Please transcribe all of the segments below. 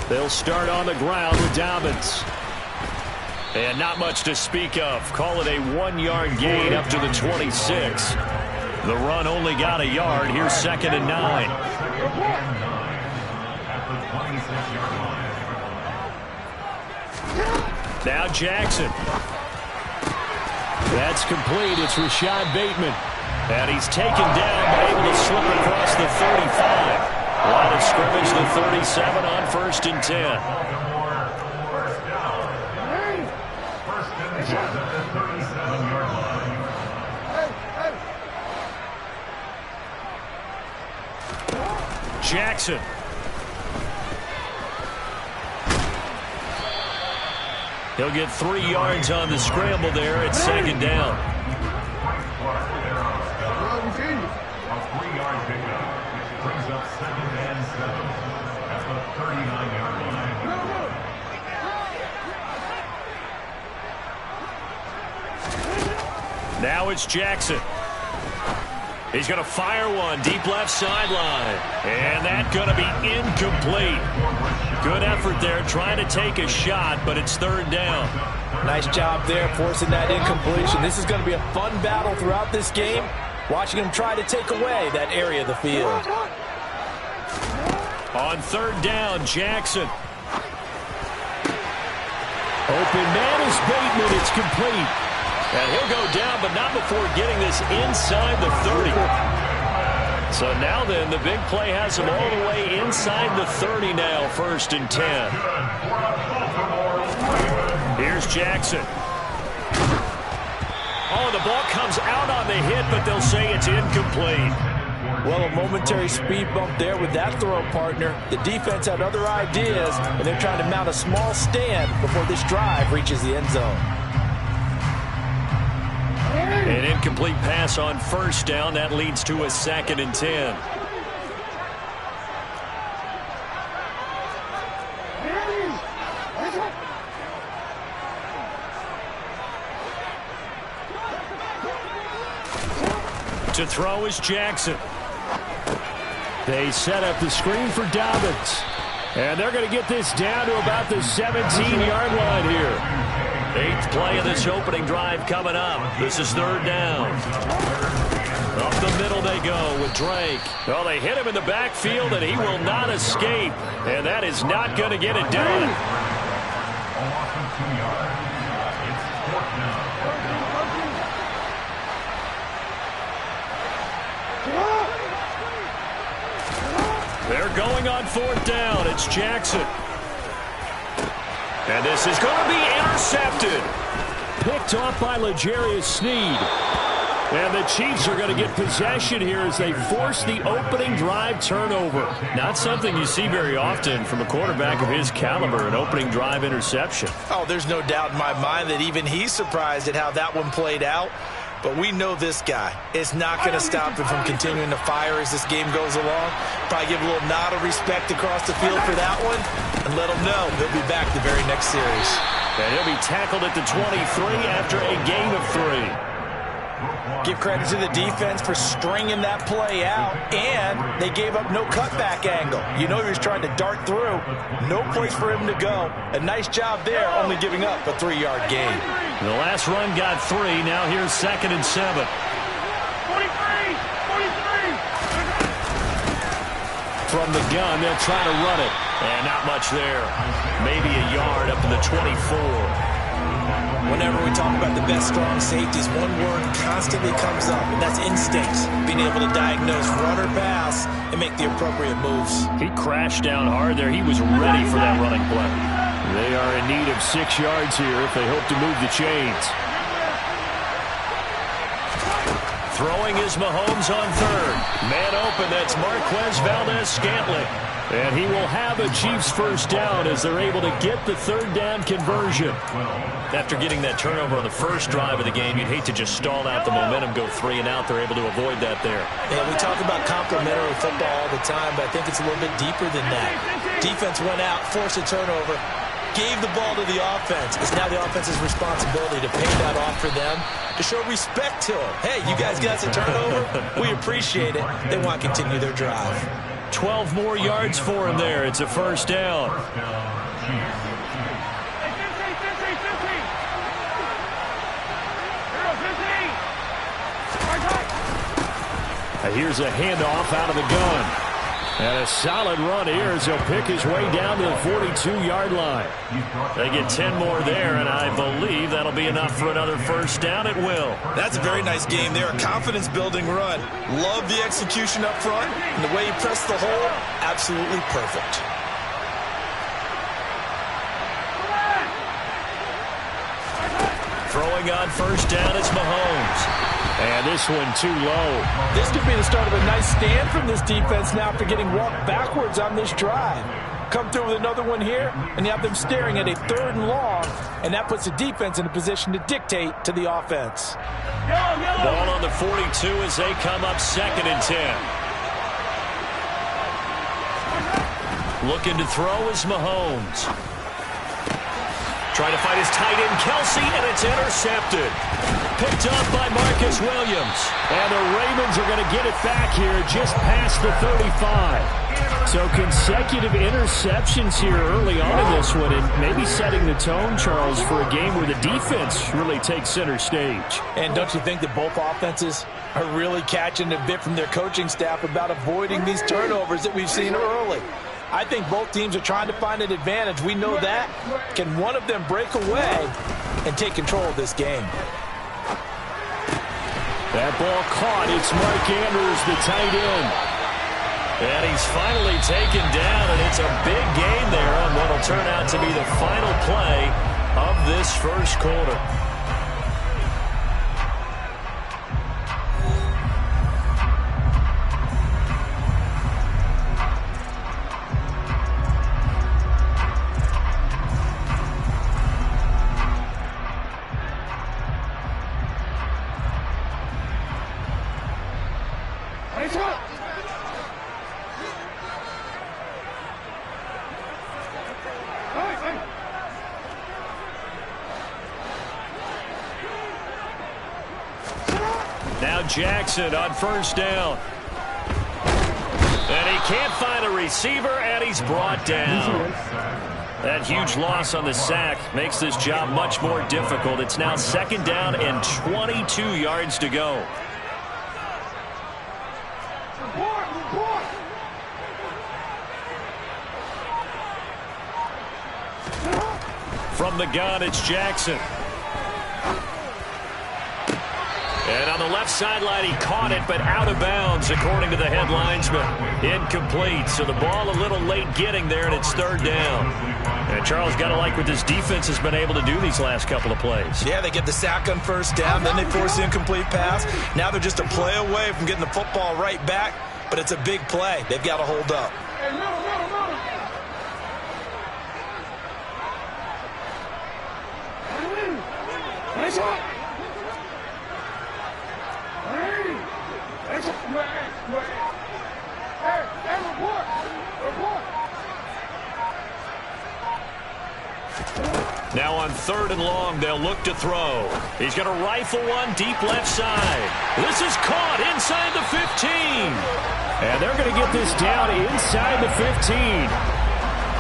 They'll start on the ground with Dobbins. And not much to speak of. Call it a 1-yard gain up to the 26. The run only got a yard. Here's 2nd and 9. Now Jackson. That's complete. It's Rashad Bateman. And he's taken down, but able to slip across the 35. Line of scrimmage, the 37 on 1st and 10. Jackson. He'll get 3 yards on the scramble there at 2nd down. A 3-yard pickup brings up 2nd and 7 at the 39-yard line. Now it's Jackson. He's going to fire one deep left sideline. And that's going to be incomplete. Good effort there trying to take a shot, but it's 3rd down. Nice job there forcing that incompletion. This is going to be a fun battle throughout this game. Watching him try to take away that area of the field. On 3rd down, Jackson. Open man is Bateman. It's complete. And he'll go down, but not before getting this inside the 30. So now then, the big play has him all the way inside the 30 now, 1st and 10. Here's Jackson. Oh, the ball comes out on the hit, but they'll say it's incomplete. Well, a momentary speed bump there with that throw partner. The defense had other ideas, and they're trying to mount a small stand before this drive reaches the end zone. An incomplete pass on 1st down. That leads to a 2nd and 10. To throw is Jackson. They set up the screen for Dobbins. And they're going to get this down to about the 17-yard line here. 8th play of this opening drive coming up. This is 3rd down. Up the middle they go with Drake. Well, they hit him in the backfield, and he will not escape. And that is not going to get it done. They're going on 4th down. It's Jackson. And this is going to be intercepted. Picked off by L'Jarius Sneed. And the Chiefs are going to get possession here as they force the opening drive turnover. Not something you see very often from a quarterback of his caliber, an opening drive interception. Oh, there's no doubt in my mind that even he's surprised at how that one played out. But we know this guy is not going to stop him from continuing to fire as this game goes along. Probably give a little nod of respect across the field for that one and let him know he'll be back the very next series. And he'll be tackled at the 23 after a gain of 3. Give credit to the defense for stringing that play out, and they gave up no cutback angle. You know he was trying to dart through. No place for him to go. A nice job there, only giving up a 3-yard gain. The last run got 3. Now here's 2nd and 7. 43! From the gun, they'll try to run it. And not much there. Maybe a yard up to the 24. Whenever we talk about the best strong safeties, one word constantly comes up, and that's instincts. Being able to diagnose run or pass and make the appropriate moves. He crashed down hard there. He was ready for that running play. They are in need of 6 yards here if they hope to move the chains. Throwing is Mahomes on 3rd. Man open, that's Marquez Valdez-Scantling. And he will have a Chiefs first down as they're able to get the 3rd down conversion. After getting that turnover on the first drive of the game, you'd hate to just stall out the momentum, go 3 and out. They're able to avoid that there. Yeah, we talk about complementary football all the time, but I think it's a little bit deeper than that. Defense went out, forced a turnover, gave the ball to the offense. It's now the offense's responsibility to pay that off for them, to show respect to them. Hey, you guys got us a turnover. We appreciate it. They want to continue their drive. 12 more yards for him there. It's a first down. And here's a handoff out of the gun. And a solid run here as he'll pick his way down to the 42-yard line. They get 10 more there, and I believe that'll be enough for another first down. It will. That's a very nice game there. A confidence-building run. Love the execution up front. And the way he pressed the hole, absolutely perfect. Throwing on first down is Mahomes. And this one too low. This could be the start of a nice stand from this defense now after getting walked backwards on this drive. Come through with another one here, and you have them staring at a 3rd and long, and that puts the defense in a position to dictate to the offense. Ball on the 42 as they come up 2nd and 10. Looking to throw is Mahomes. Trying to fight his tight end, Kelsey, and it's intercepted. Picked up by Marcus Williams. And the Ravens are going to get it back here just past the 35. So consecutive interceptions here early on in this one, and maybe setting the tone, Charles, for a game where the defense really takes center stage. And don't you think that both offenses are really catching a bit from their coaching staff about avoiding these turnovers that we've seen early? I think both teams are trying to find an advantage. We know that. Can one of them break away and take control of this game? That ball caught. It's Mark Andrews, the tight end. And he's finally taken down, and it's a big gain there on what will turn out to be the final play of this first quarter. Now Jackson on first down. And he can't find a receiver, and he's brought down. That huge loss on the sack makes this job much more difficult. It's now 2nd down and 22 yards to go. From the gun, it's Jackson. And on the left sideline, he caught it, but out of bounds, according to the head linesman. Incomplete, so the ball a little late getting there, and it's 3rd down. And Charles, got to like what this defense has been able to do these last couple of plays. Yeah, they get the sack on first down, then they force the incomplete pass. Now they're just a play away from getting the football right back, but it's a big play. They've got to hold up. Now on 3rd and long, they'll look to throw. He's going to rifle one deep left side. This is caught inside the 15. And they're going to get this down inside the 15.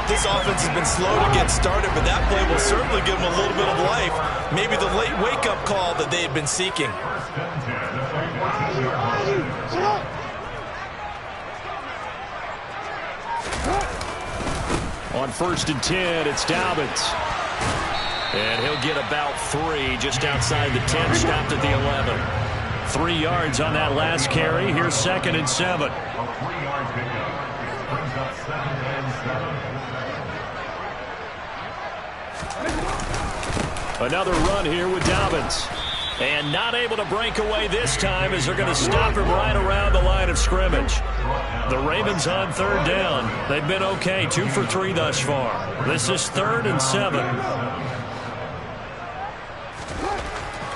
This offense has been slow to get started, but that play will certainly give them a little bit of life. Maybe the late wake-up call that they had been seeking. On 1st and 10, it's Dobbins. And he'll get about 3 just outside the 10, stopped at the 11. 3 yards on that last carry. Here's 2nd and 7. A 3-yard pickup brings up 2nd and 7. Another run here with Dobbins. And not able to break away this time as they're going to stop him right around the line of scrimmage. The Ravens on 3rd down. They've been okay, 2 for 3 thus far. This is 3rd and 7.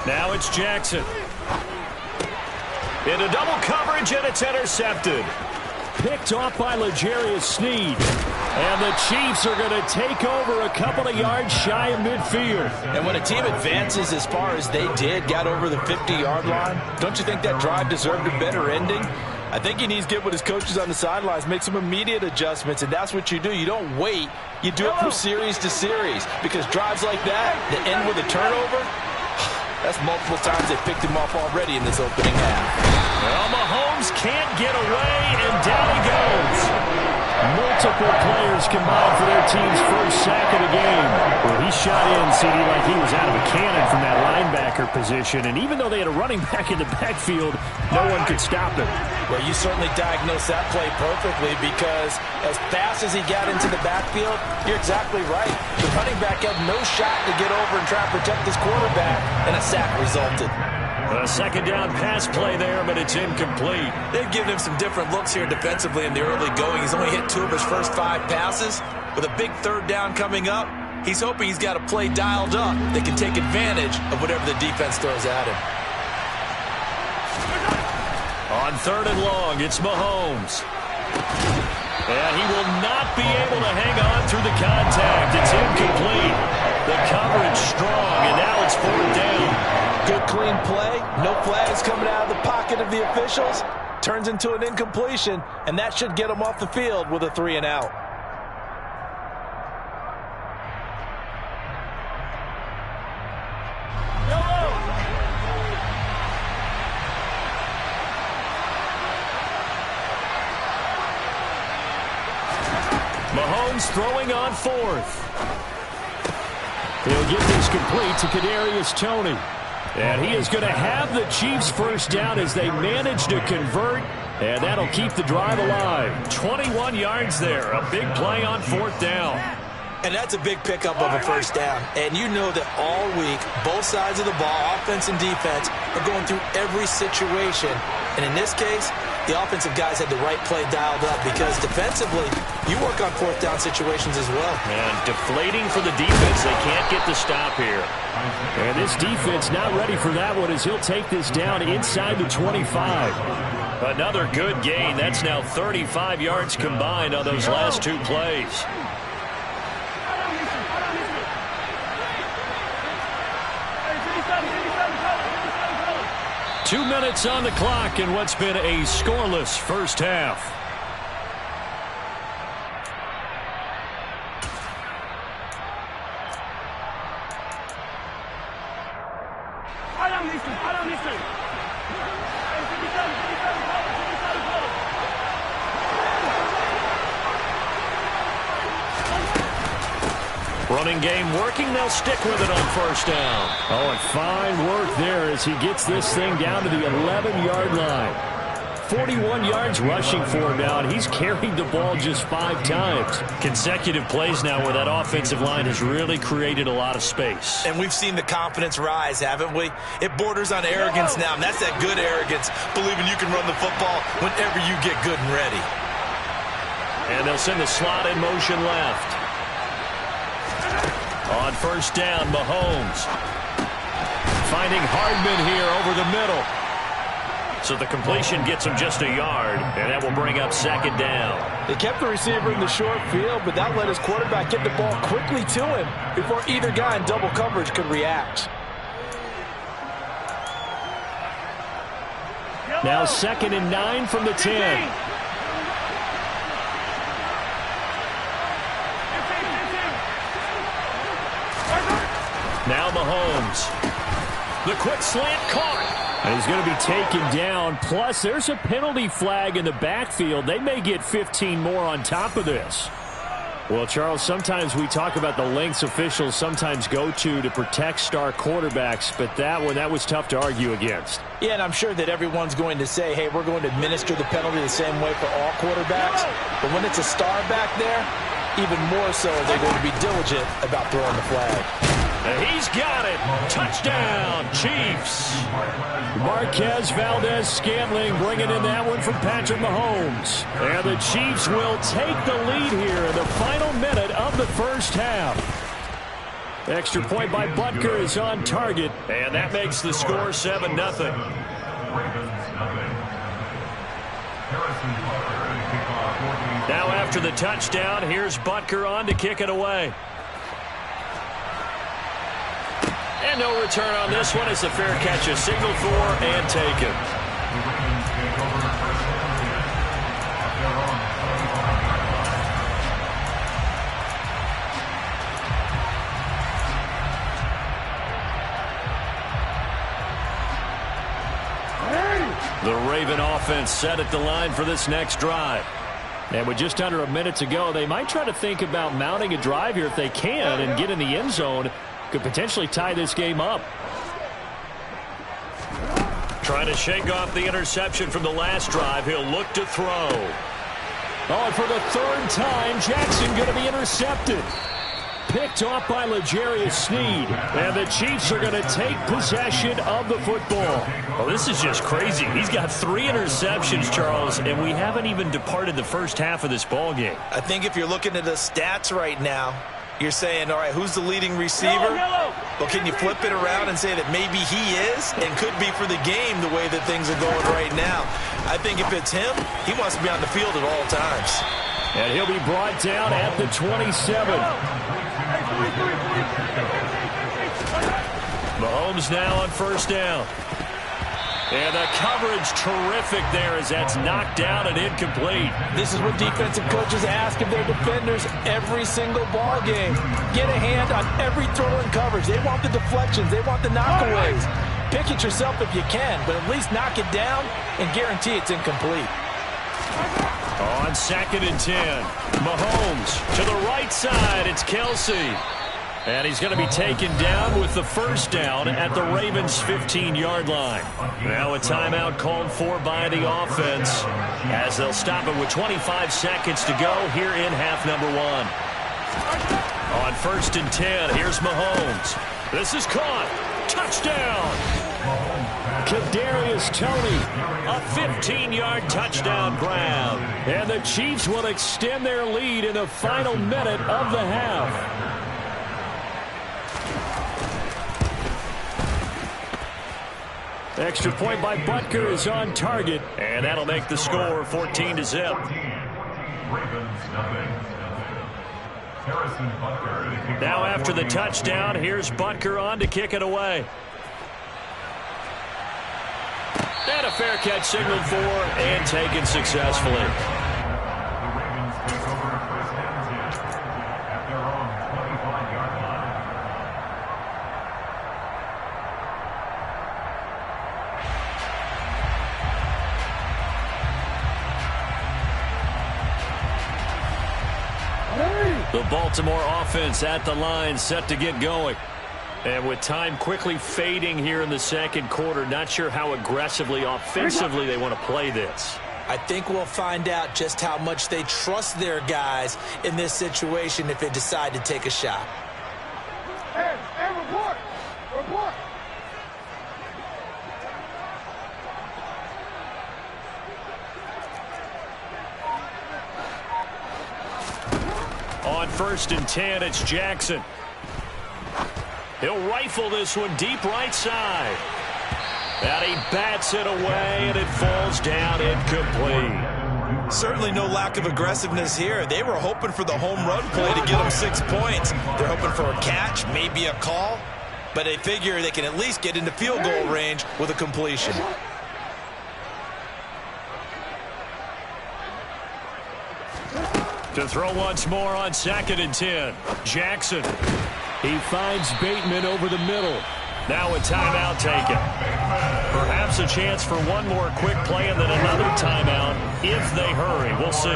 Now it's Jackson. Into double coverage, and it's intercepted. Picked off by L'Jarius Sneed. And the Chiefs are going to take over a couple of yards shy of midfield. And when a team advances as far as they did, got over the 50-yard line, don't you think that drive deserved a better ending? I think he needs to get with his coaches on the sidelines, make some immediate adjustments, and that's what you do. You don't wait. You do it from series to series, because drives like that end with a turnover, that's multiple times they picked him off already in this opening half. Well, Mahomes can't get away, and down he goes. Multiple players combined for their team's first sack of the game. Well, he shot in, CD, like he was out of a cannon from that linebacker position. And even though they had a running back in the backfield, no one could stop him. Well, you certainly diagnosed that play perfectly, because as fast as he got into the backfield, you're exactly right. The running back had no shot to get over and try to protect his quarterback, and a sack resulted. A second down pass play there, but it's incomplete. They've given him some different looks here defensively in the early going. He's only hit 2 of his first 5 passes. With a big third down coming up, he's hoping he's got a play dialed up that can take advantage of whatever the defense throws at him. On 3rd and long, it's Mahomes. And he will not be able to hang on through the contact. It's incomplete. The coverage strong, and now it's 4th down. Good, clean play. No flags coming out of the pocket of the officials. Turns into an incompletion, and that should get him off the field with a 3 and out. Mahomes throwing on 4th. He'll get this complete to Kadarius Toney. And he is going to have the Chiefs first down as they manage to convert. And that'll keep the drive alive. 21 yards there. A big play on 4th down. And that's a big pickup of a first down. And you know that all week, both sides of the ball, offense and defense, are going through every situation. And in this case, the offensive guys had the right play dialed up, because defensively, you work on 4th down situations as well. And deflating for the defense. They can't get the stop here. And this defense not ready for that one, as he'll take this down inside the 25. Another good gain. That's now 35 yards combined on those last 2 plays. Two minutes on the clock in what's been a scoreless first half. Running game working. They'll stick with it on first down. Oh, and fine work there as he gets this thing down to the 11-yard line. 41 yards rushing for him now, and he's carried the ball just 5 times. Consecutive plays now where that offensive line has really created a lot of space. And we've seen the confidence rise, haven't we? It borders on arrogance now, and that's that good arrogance, believing you can run the football whenever you get good and ready. And they'll send the slot in motion left. On first down, Mahomes finding Hardman here over the middle. So the completion gets him just a yard, and that will bring up 2nd down. They kept the receiver in the short field, but that let his quarterback get the ball quickly to him before either guy in double coverage could react. Now 2nd and 9 from the 10. Now Mahomes. The quick slant caught. And he's going to be taken down. Plus, there's a penalty flag in the backfield. They may get 15 more on top of this. Well, Charles, sometimes we talk about the lengths officials sometimes go to protect star quarterbacks, but that was tough to argue against. Yeah, and I'm sure that everyone's going to say, hey, we're going to administer the penalty the same way for all quarterbacks. But when it's a star back there, even more so, they're going to be diligent about throwing the flag. And he's got it. Touchdown, Chiefs. Marquez Valdez-Scantling bringing in that one from Patrick Mahomes. And the Chiefs will take the lead here in the final minute of the first half. Extra point by Butker is on target, and that makes the score 7-0. Now after the touchdown, here's Butker on to kick it away. And no return on this one as the fair catch is signaled for and taken. Raven offense set at the line for this next drive. And with just under a minute to go, they might try to think about mounting a drive here if they can and get in the end zone. Could potentially tie this game up. Trying to shake off the interception from the last drive. He'll look to throw. Oh, and for the third time, Jackson going to be intercepted. Picked off by L'Jarius Sneed. And the Chiefs are going to take possession of the football. Well, this is just crazy. He's got 3 interceptions, Charles, and we haven't even departed the first half of this ball game. I think if you're looking at the stats right now, you're saying, all right, who's the leading receiver? Well, can you flip it around and say that maybe he is and could be for the game the way that things are going right now? I think if it's him, he wants to be on the field at all times. And he'll be brought down at the 27. Mahomes now on first down. And the coverage terrific there as that's knocked down and incomplete. This is what defensive coaches ask of their defenders every single ball game. Get a hand on every throw and coverage. They want the deflections. They want the knockaways. Pick it yourself if you can, but at least knock it down and guarantee it's incomplete. On 2nd and 10, Mahomes to the right side. It's Kelsey. And he's going to be taken down with the first down at the Ravens' 15-yard line. Now a timeout called for by the offense as they'll stop it with 25 seconds to go here in half number 1. On 1st and 10, here's Mahomes. This is caught. Touchdown. Kadarius Toney, a 15-yard touchdown grab. And the Chiefs will extend their lead in the final minute of the half. Extra point by Butker is on target, and that'll make the score 14-0. Now after the touchdown, here's Butker on to kick it away. And a fair catch signaled for and taken successfully. The Baltimore offense at the line set to get going. And with time quickly fading here in the second quarter, not sure how aggressively, offensively they want to play this. I think we'll find out just how much they trust their guys in this situation if they decide to take a shot. Hey, report! Report! On 1st and 10, it's Jackson. He'll rifle this one deep right side. And he bats it away, and it falls down incomplete. Certainly no lack of aggressiveness here. They were hoping for the home run play to get them 6 points. They're hoping for a catch, maybe a call, but they figure they can at least get into field goal range with a completion. To throw once more on 2nd and 10. Jackson. He finds Bateman over the middle. Now a timeout taken. Perhaps a chance for one more quick play and then another timeout if they hurry. We'll see.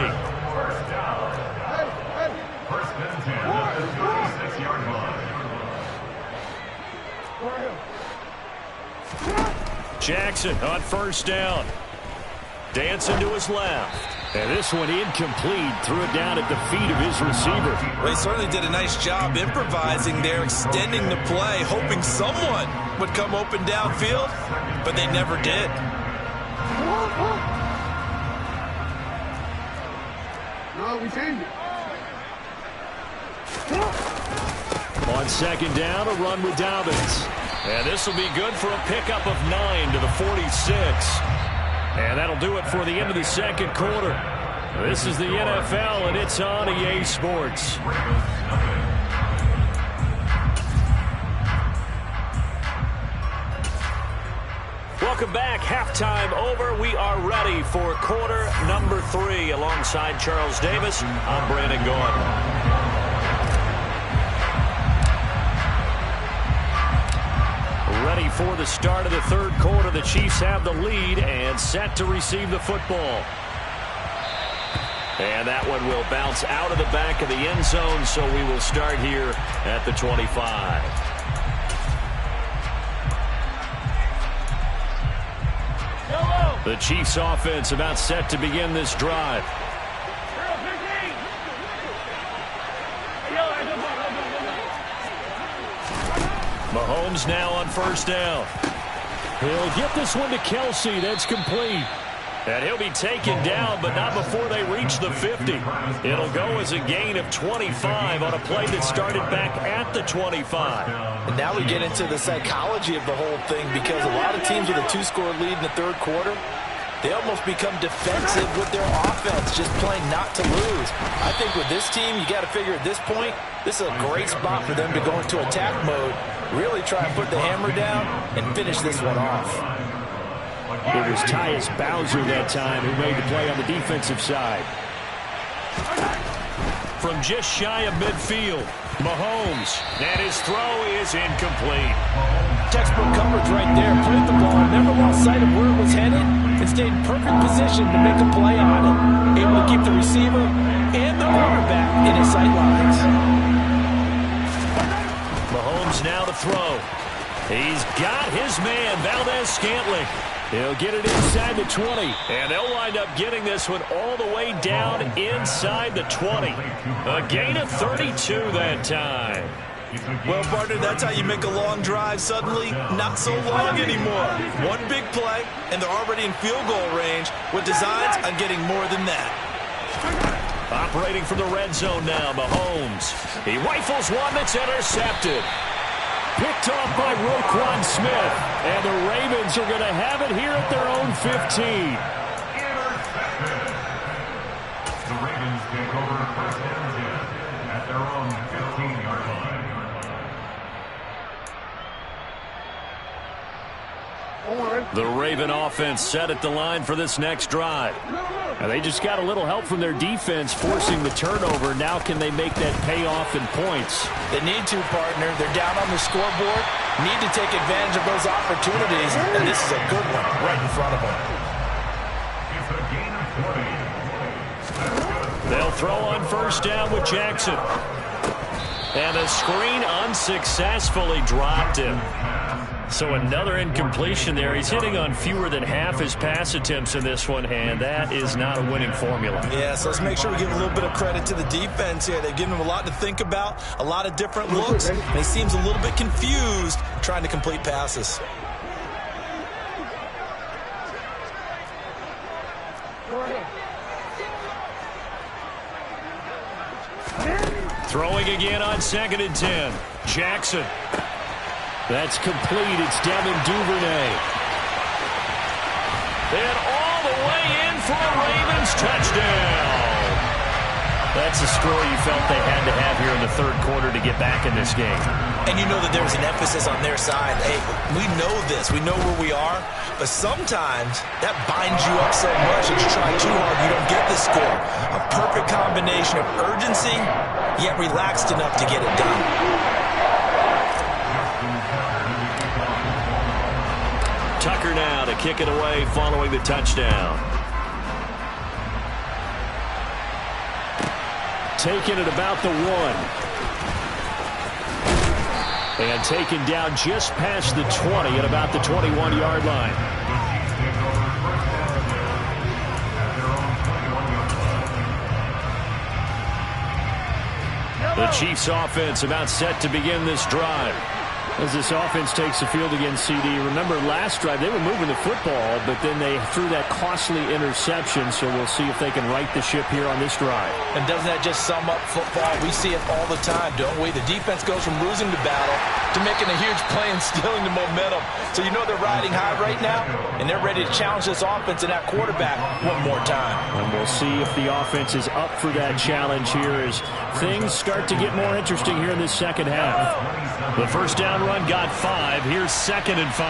First and 10 at the 36-yard line. Jackson on first down. Dancing to his left. And this one incomplete. Threw it down at the feet of his receiver. Well, he certainly did a nice job improvising there, extending the play, hoping someone would come open downfield, but they never did. No, we changed it. On 2nd down, a run with Dobbins. And this will be good for a pickup of 9 to the 46. And that'll do it for the end of the second quarter. This is the NFL, and it's on EA Sports. Welcome back. Halftime over. We are ready for quarter number 3. Alongside Charles Davis, I'm Brandon Gaughan. Ready for the start of the third quarter. The Chiefs have the lead and set to receive the football. And that one will bounce out of the back of the end zone, so we will start here at the 25. The Chiefs offense about set to begin this drive. Mahomes now on first down. He'll get this one to Kelsey. That's complete. And he'll be taken down, but not before they reach the 50. It'll go as a gain of 25 on a play that started back at the 25. And now we get into the psychology of the whole thing, because a lot of teams with a 2-score lead in the third quarter, they almost become defensive with their offense, just playing not to lose. I think with this team, you got to figure at this point, this is a great spot for them to go into attack mode, really try and put the hammer down and finish this one off. It was Tyus Bowser that time who made the play on the defensive side. From just shy of midfield, Mahomes, and his throw is incomplete. Textbook coverage right there. Played the ball, never lost sight of where it was headed, and stayed in perfect position to make a play on it. Able to keep the receiver and the quarterback in his sight lines. Mahomes now to throw. He's got his man, Valdez-Scantling. He'll get it inside the 20, and they'll wind up getting this one all the way down inside the 20. A gain of 32 that time. Well, partner, that's how you make a long drive suddenly not so long anymore. One big play, and they're already in field goal range with designs on getting more than that. Operating from the red zone now, Mahomes. He rifles one that's intercepted. Picked off by Roquan Smith. And the Ravens are going to have it here at their own 15. Intercepted. The Ravens take over first and 10 at their own 15-yard line. The Raven offense set at the line for this next drive. And they just got a little help from their defense forcing the turnover. Now can they make that payoff in points? They need to, partner. They're down on the scoreboard. Need to take advantage of those opportunities. And this is a good one right in front of them. It's a gain of 20. They'll throw on first down with Jackson. And the screen unsuccessfully dropped him. So another incompletion there. He's hitting on fewer than half his pass attempts in this one, and that is not a winning formula. Yeah, so let's make sure we give a little bit of credit to the defense here. They've given him a lot to think about, a lot of different looks, and he seems a little bit confused trying to complete passes. Throwing again on 2nd and 10. Jackson. That's complete. It's Devin Duvernay. And all the way in for a Ravens touchdown. That's a score you felt they had to have here in the third quarter to get back in this game. And you know that there's an emphasis on their side. Hey, we know this. We know where we are. But sometimes that binds you up so much that you try too hard, you don't get the score. A perfect combination of urgency, yet relaxed enough to get it done. Tucker now to kick it away following the touchdown. Taking it about the 1. And taken down just past the 20 at about the 21-yard line. The Chiefs offense about set to begin this drive. As this offense takes the field against CD. Remember last drive they were moving the football, but then they threw that costly interception, so we'll see if they can right the ship here on this drive. And doesn't that just sum up football? We see it all the time, don't we? The defense goes from losing the battle to making a huge play and stealing the momentum. So you know they're riding high right now, and they're ready to challenge this offense and that quarterback one more time. And we'll see if the offense is up for that challenge here as things start to get more interesting here in this second half. The first down run got 5. Here's 2nd and 5.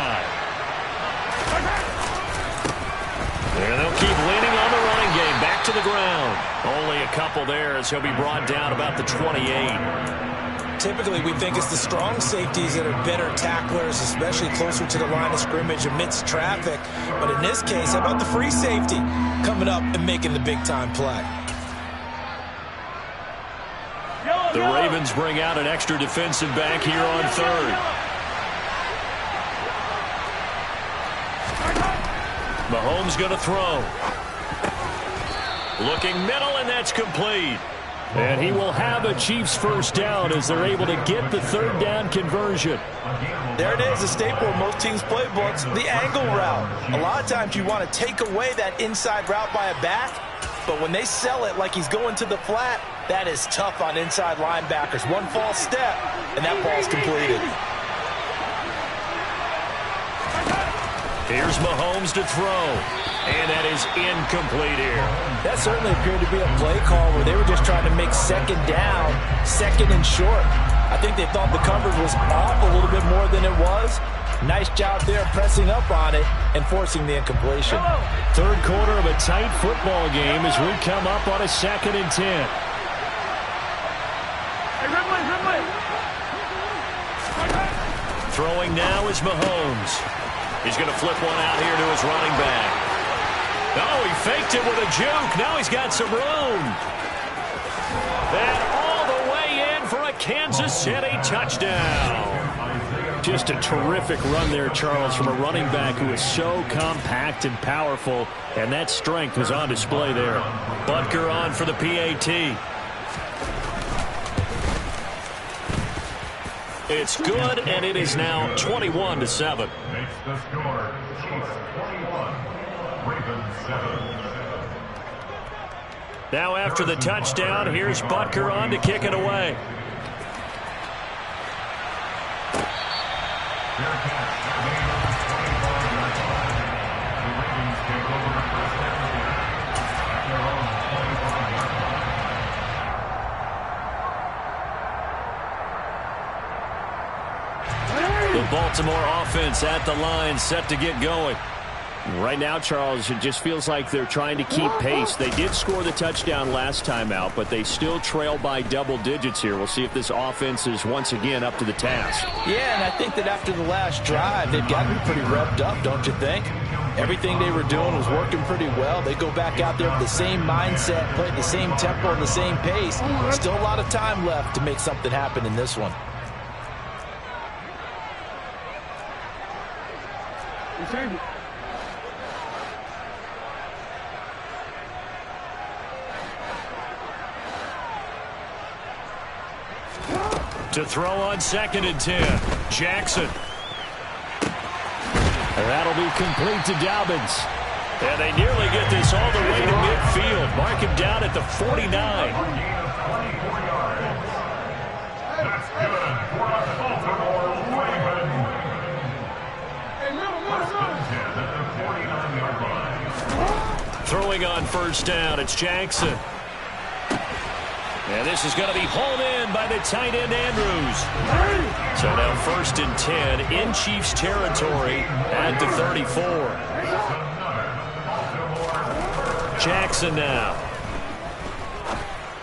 And they'll keep leaning on the running game. Back to the ground. Only a couple there as he'll be brought down about the 28. Typically, we think it's the strong safeties that are better tacklers, especially closer to the line of scrimmage amidst traffic. But in this case, how about the free safety coming up and making the big-time play? The Ravens bring out an extra defensive back here on third. Mahomes going to throw. Looking middle, and that's complete. And he will have a Chiefs first down as they're able to get the third down conversion. There it is, a staple of most teams' playbooks, the angle route. A lot of times you want to take away that inside route by a back, but when they sell it like he's going to the flat, that is tough on inside linebackers. One false step, and that ball's completed. Here's Mahomes to throw, and that is incomplete here. That certainly appeared to be a play call where they were just trying to make second down, second and short. I think they thought the coverage was off a little bit more than it was. Nice job there pressing up on it and forcing the incompletion. Third quarter of a tight football game as we come up on a 2nd and 10. Throwing now is Mahomes. He's going to flip one out here to his running back. Oh, he faked it with a juke. Now he's got some room. And all the way in for a Kansas City touchdown. Just a terrific run there, Charles, from a running back who is so compact and powerful, and that strength was on display there. Butker on for the PAT. It's good, and it is now 21-7. Makes the score. Chiefs 21, Ravens 7. Now after the touchdown, here's Butker on to kick it away. The Baltimore offense at the line, set to get going. Right now, Charles, it just feels like they're trying to keep pace. They did score the touchdown last time out, but they still trail by double digits here. We'll see if this offense is once again up to the task. Yeah, and I think that after the last drive, they've gotten pretty revved up, don't you think? Everything they were doing was working pretty well. They go back out there with the same mindset, play the same tempo and the same pace. Still a lot of time left to make something happen in this one. To throw on 2nd and 10, Jackson. And that'll be complete to Dobbins. And they nearly get this all the way to midfield. Mark him down at the 49. That's good for the Baltimore Ravens. First and 10 at the 49-yard line. Throwing on first down, it's Jackson. And this is going to be hauled in by the tight end, Andrews. So now 1st and 10 in Chiefs territory at the 34. Jackson now.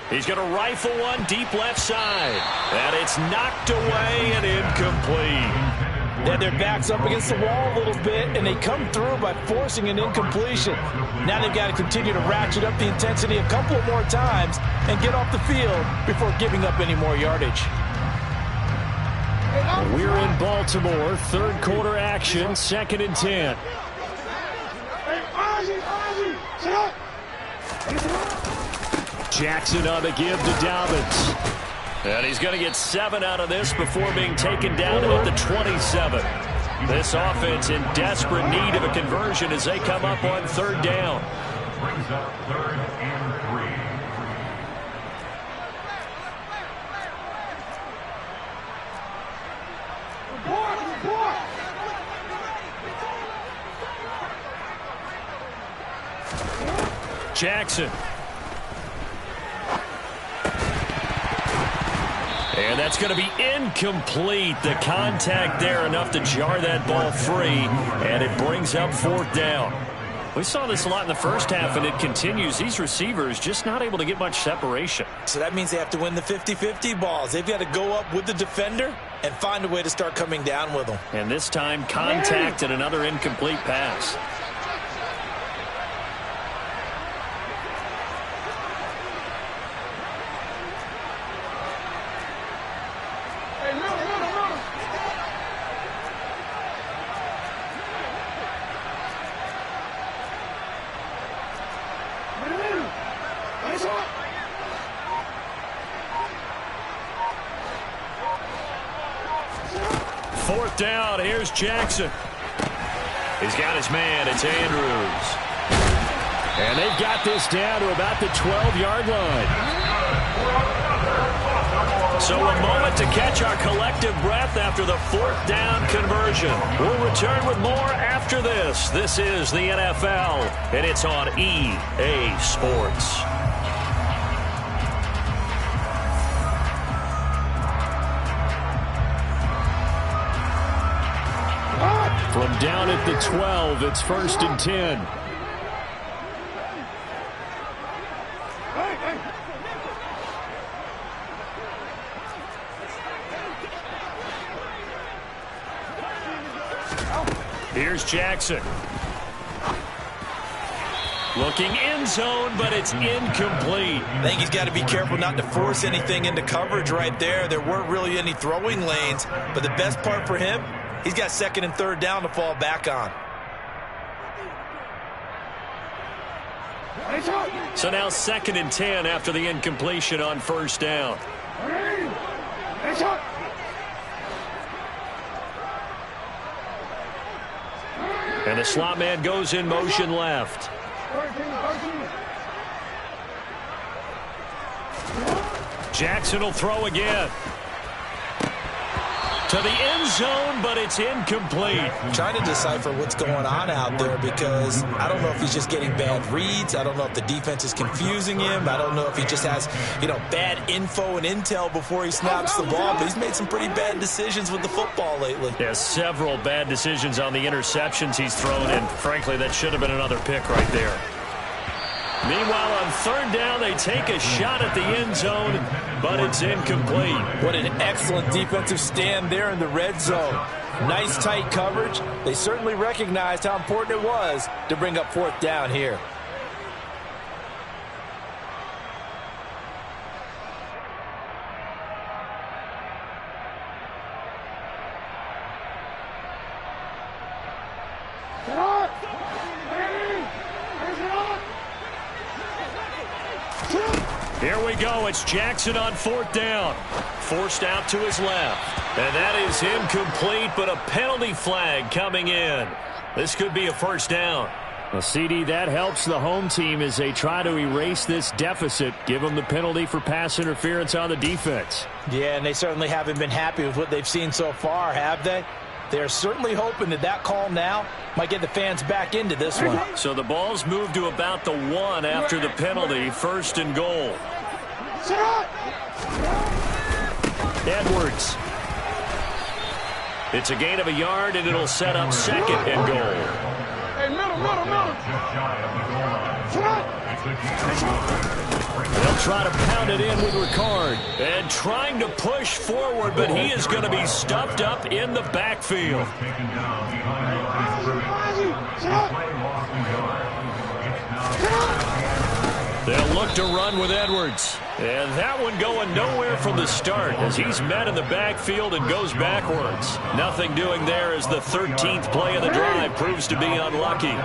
He's going to rifle one deep left side. And it's knocked away and incomplete. They had their backs up against the wall a little bit, and they come through by forcing an incompletion. Now they've got to continue to ratchet up the intensity a couple of more times and get off the field before giving up any more yardage. We're in Baltimore, third quarter action, 2nd and 10. Jackson on the give to Dobbins. And he's going to get 7 out of this before being taken down at the 27. This offense in desperate need of a conversion as they come up on 3rd down. Brings up 3rd and 3. Jackson. And that's going to be incomplete. The contact there enough to jar that ball free, and it brings up 4th down. We saw this a lot in the first half, and it continues. These receivers just not able to get much separation. So that means they have to win the 50-50 balls. They've got to go up with the defender and find a way to start coming down with them. And this time, contact and another incomplete pass. Fourth down, here's Jackson. He's got his man, it's Andrews. And they've got this down to about the 12-yard line. So a moment to catch our collective breath after the fourth down conversion. We'll return with more after this. This is the NFL, and it's on EA Sports. From down at the 12, it's 1st and 10. Here's Jackson. Looking end zone, but it's incomplete. I think he's got to be careful not to force anything into coverage right there. There weren't really any throwing lanes, but the best part for him, he's got 2nd and 3rd down to fall back on. So now 2nd and 10 after the incompletion on 1st down. And the slot man goes in motion left. Jackson will throw again. To the end zone, but it's incomplete. I'm trying to decipher what's going on out there because I don't know if he's just getting bad reads. I don't know if the defense is confusing him. I don't know if he just has, bad info and intel before he snaps the ball. But he's made some pretty bad decisions with the football lately. Yeah, several bad decisions on the interceptions he's thrown, and frankly, that should have been another pick right there. Meanwhile, on 3rd down, they take a shot at the end zone, but it's incomplete. What an excellent defensive stand there in the red zone. Nice tight coverage. They certainly recognized how important it was to bring up 4th down here. Here we go. It's Jackson on 4th down. Forced out to his left. And that is incomplete, but a penalty flag coming in. This could be a 1st down. Well, CD, that helps the home team as they try to erase this deficit. Give them the penalty for pass interference on the defense. Yeah, and they certainly haven't been happy with what they've seen so far, have they? They're certainly hoping that call now might get the fans back into this one. So the ball's moved to about the 1 after the penalty. 1st and goal. Edwards. It's a gain of a yard, and it'll set up 2nd and goal. Hey, middle. They'll try to pound it in with Ricard. And trying to push forward, but he is going to be stuffed up in the backfield. They'll look to run with Edwards. And that one going nowhere from the start as he's met in the backfield and goes backwards. Nothing doing there as the 13th play of the drive proves to be unlucky.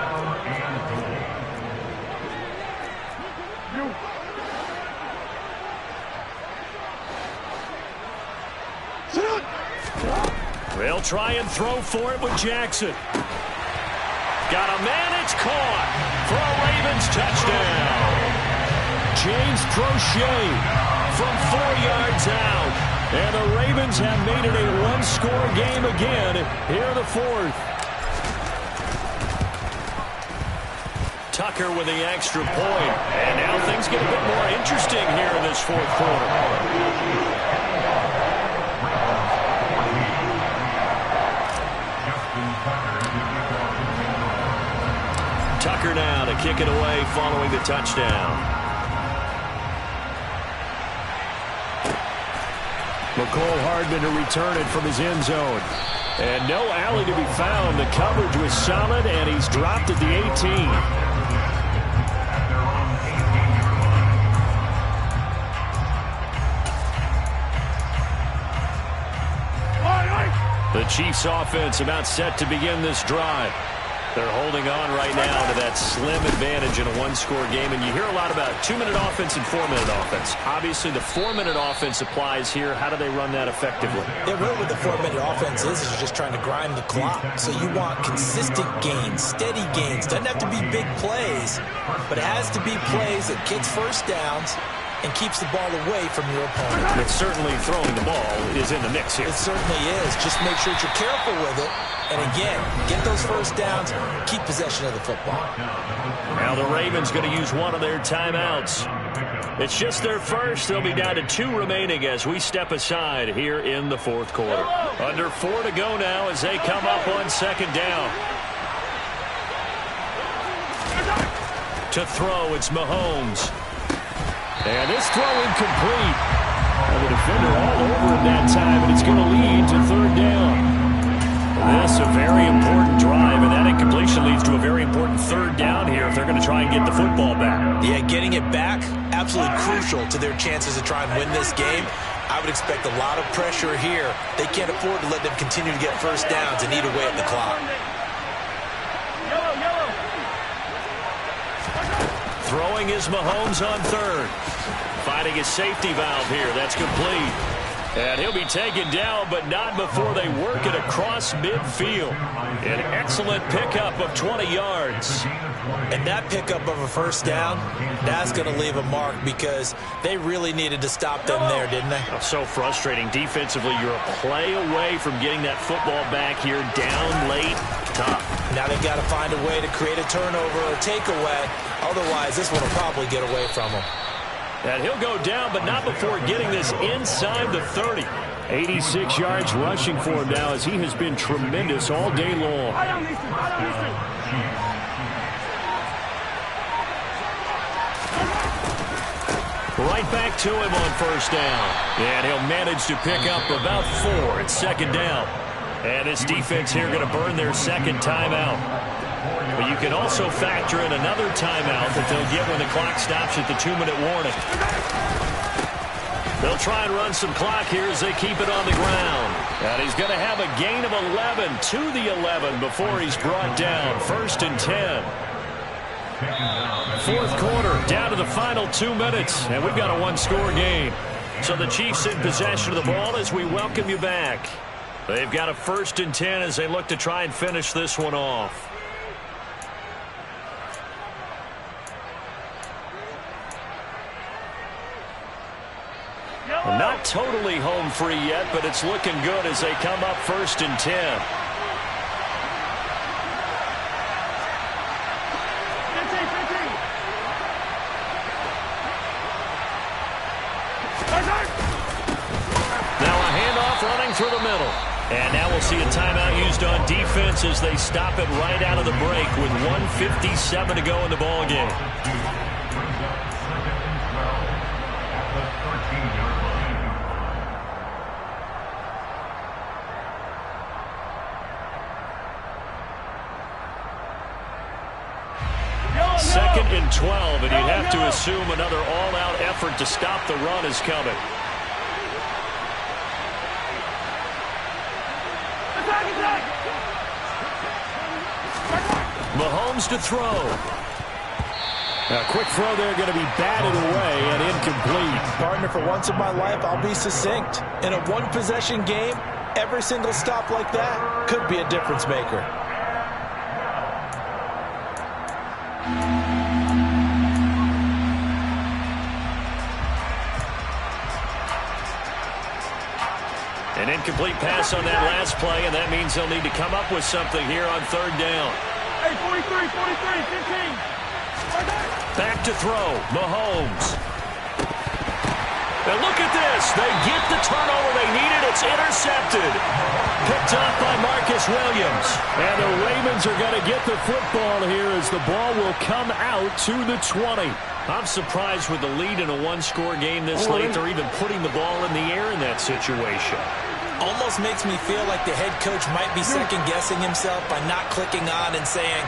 They'll try and throw for it with Jackson. Got a man, it's caught for a Ravens touchdown. James Prochet from 4 yards out. And the Ravens have made it a one-score game again here in the 4th. Tucker with the extra point. And now things get a bit more interesting here in this 4th quarter. Tucker now kick it away following the touchdown. McCole Hardman to return it from his end zone. And no alley to be found. The coverage was solid, and he's dropped at the 18. The Chiefs offense about set to begin this drive. They're holding on right now to that slim advantage in a one-score game. And you hear a lot about 2-minute offense and 4-minute offense. Obviously, the 4-minute offense applies here. How do they run that effectively? Yeah, really what the 4-minute offense is you're just trying to grind the clock. So you want consistent gains, steady gains. Doesn't have to be big plays, but it has to be plays that gets first downs and keeps the ball away from your opponent. But certainly throwing the ball is in the mix here. It certainly is. Just make sure that you're careful with it. And again, get those first downs, keep possession of the football. Now the Ravens going to use one of their timeouts. It's just their first. They'll be down to 2 remaining as we step aside here in the fourth quarter. Under 4 to go now as they come up on second down. To throw, it's Mahomes. And this throw incomplete. And the defender all over it that time, and it's going to lead to third down. This a very important drive, and that incompletion leads to a very important third down here if they're going to try and get the football back. Yeah, getting it back, absolutely crucial to their chances to try and win this game. I would expect a lot of pressure here. They can't afford to let them continue to get first downs and eat away at the clock. Throwing is Mahomes on third. Finding his safety valve here. That's complete. And he'll be taken down, but not before they work it across midfield. An excellent pickup of 20 yards. And that pickup of a first down, that's going to leave a mark because they really needed to stop them there, didn't they? So frustrating. Defensively, you're a play away from getting that football back here down late. Tough. Now they've got to find a way to create a turnover or takeaway. Otherwise, this one will probably get away from them. And he'll go down, but not before getting this inside the 30. 86 yards rushing for him now as he has been tremendous all day long. Right back to him on first down. And he'll manage to pick up about 4 at second down. And this defense here going to burn their second timeout. But you can also factor in another timeout that they'll get when the clock stops at the 2-minute warning. They'll try and run some clock here as they keep it on the ground. And he's going to have a gain of 11 to the 11 before he's brought down. 1st and 10. Fourth quarter, down to the final 2 minutes. And we've got a one-score game. So the Chiefs in possession of the ball as we welcome you back. They've got a 1st and 10 as they look to try and finish this one off. Not totally home free yet, but it's looking good as they come up 1st and 10. Now a handoff running through the middle. And now we'll see a timeout used on defense as they stop it right out of the break with 1:57 to go in the ball game. Second and 12, and you'd have to assume another all-out effort to stop the run is coming. Mahomes to throw. A quick throw there going to be batted away and incomplete. Partner, for once in my life, I'll be succinct. In a one-possession game, every single stop like that could be a difference maker. An incomplete pass on that last play, and that means they'll need to come up with something here on third down. Hey, 43, 15. Back to throw, Mahomes. And look at this. They get the turnover they needed. It's intercepted. Picked off by Marcus Williams. And the Ravens are going to get the football here as the ball will come out to the 20. I'm surprised with the lead in a one-score game this late. They're even putting the ball in the air in that situation. Almost makes me feel like the head coach might be second-guessing himself by not clicking on and saying,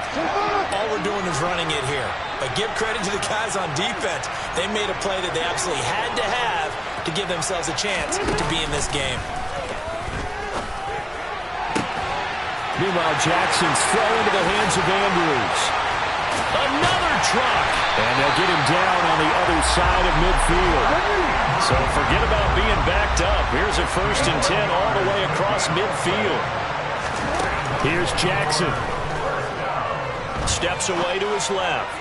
all we're doing is running it here. But give credit to the guys on defense. They made a play that they absolutely had to have to give themselves a chance to be in this game. Meanwhile, Jackson's throw into the hands of Andrews. Another truck. And they'll get him down on the other side of midfield. So forget about being backed up. Here's a 1st and 10 all the way across midfield. Here's Jackson. Steps away to his left.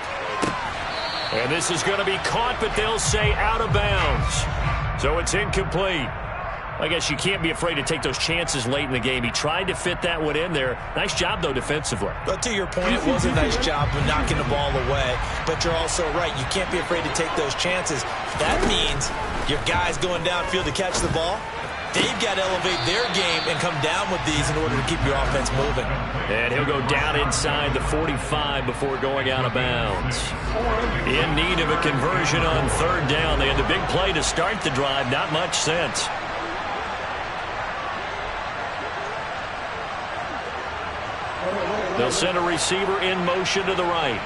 And this is going to be caught, but they'll say out of bounds. So it's incomplete. I guess you can't be afraid to take those chances late in the game. He tried to fit that one in there. Nice job, though, defensively. But to your point, it was a nice job of knocking the ball away. But you're also right. You can't be afraid to take those chances. That means your guys going downfield to catch the ball, they've got to elevate their game and come down with these in order to keep your offense moving. And he'll go down inside the 45 before going out of bounds. In need of a conversion on 3rd down. They had the big play to start the drive. Not much sense. They'll send a receiver in motion to the right.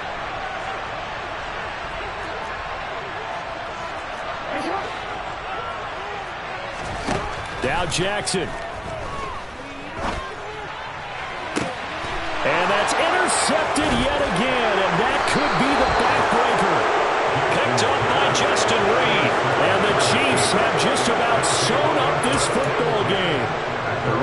Now Jackson. And that's intercepted yet again, and that could be the backbreaker. Picked up by Justin Reed. And the Chiefs have just about sewn up this football game.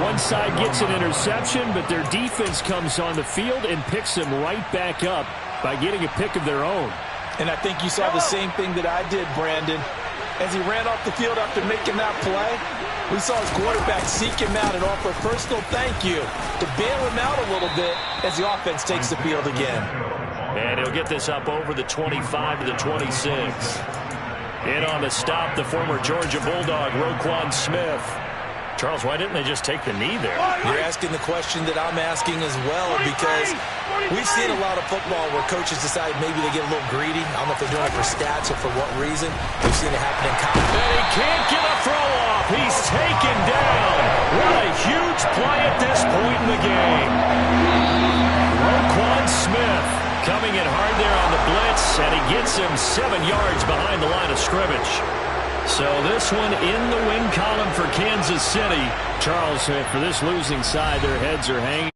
One side gets an interception, but their defense comes on the field and picks them right back up by getting a pick of their own. And I think you saw the same thing that I did, Brandon. As he ran off the field after making that play, we saw his quarterback seek him out and offer a personal thank you to bail him out a little bit as the offense takes the field again. And he'll get this up over the 25 to the 26. In on the stop, the former Georgia Bulldog, Roquan Smith. Charles, why didn't they just take the knee there? You're asking the question that I'm asking as well, because we've seen a lot of football where coaches decide maybe they get a little greedy. I don't know if they're doing it for stats or for what reason. We've seen it happen in college. And he can't get a throw off. He's taken down. What a huge play at this point in the game. Roquan Smith coming in hard there on the blitz, and he gets him 7 yards behind the line of scrimmage. So this one in the win column for Kansas City. Charles, for this losing side, their heads are hanging.